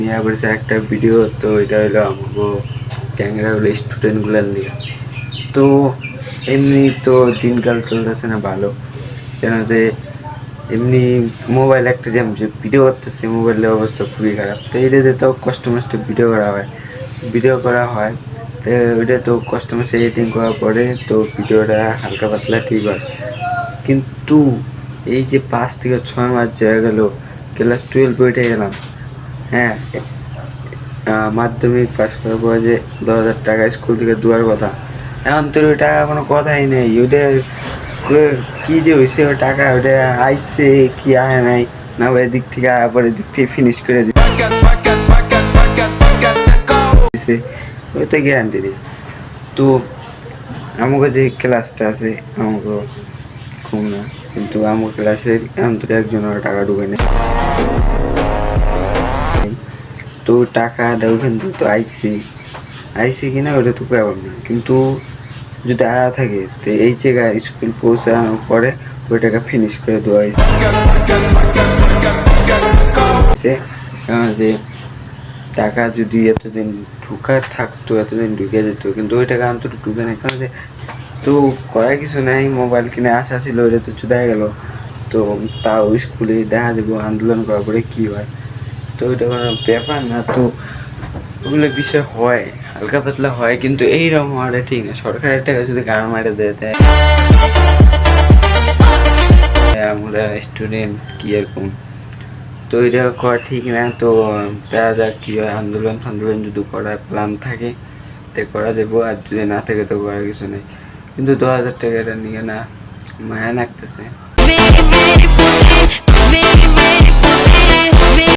নিয়ে করেছে একটা ভিডিও। তো এটা হলো আমাকে চ্যাংরাগুলো স্টুডেন্টগুলো নিয়ে। তো এমনি তো দিনকাল চলতেছে না ভালো, কেন যে এমনি মোবাইল একটা যে ভিডিও করতেছে, মোবাইলের অবস্থা খুবই খারাপ। তো এটাতে তো কষ্ট মষ্ট ভিডিও করা হয়। তো ওইটা তো কষ্ট মষ্ট এডিটিং করার পরে তো ভিডিওটা হালকা পাতলা ঠিক হয়। কিন্তু এই যে 5 থেকে 6 মাস হয়ে গেল, ক্লাস 12 উঠে গেলাম। হ্যাঁ, মাধ্যমিক পাস করার পর যে 10,000 টাকা স্কুল থেকে দেওয়ার কথা, এখন তোর ওই টাকা কোনো কথাই নেই। ওইটা কি যে হয়েছে, ওই টাকা ওটা আইসে কি আয় নাই, না ওই দিক থেকে আয় পরে দিক থেকে ফিনিশ করে দিছে, ওই তো গ্যারান্টি নেই। তো আমাকে যে ক্লাসটা আছে আমাকে খুব না, কিন্তু আমার ক্লাসের অন্তত একজনের টাকা ঢুকে নেই। তো টাকাটা ওখান থেকে তো আইসি কিনা ওটা তো পাবো না, কিন্তু যদি আয়া থাকে তো এই জায়গায় স্কুল পৌঁছানোর পরে ওই টাকা ফিনিশ করে দেওয়া হয়েছে। যে টাকা যদি এতদিন ঢুকার থাকতো, এতদিন ঢুকে যেত, কিন্তু ওই টাকা অন্তত ঢুকে নেই। কারণ যে তো করার কিছু নাই, মোবাইল কিনে আসা ছিল, ওটা তো চুদাই গেল। তো তাও স্কুলে দেখা যাবো আন্দোলন করার পরে কি হয়। তো ওইটা কোনো ব্যাপার না। তো ওগুলো বিষয় হয়, হালকা পাতলা হয়, কিন্তু এইরকম হওয়াটা ঠিক না। সরকারের টাকা যদি গান মারে দেয় আমরা স্টুডেন্ট কি এরকম, তো এটা করা ঠিক না। তো দেখা যাক কি হয়, আন্দোলন ফান্দোলন যদি করার প্ল্যান থাকে তো করা যাবো, আর যদি না থাকে তো করার কিছু নেই। কিন্তু 10,000 টাকাটা নিয়ে না মায়া লাগতেছে।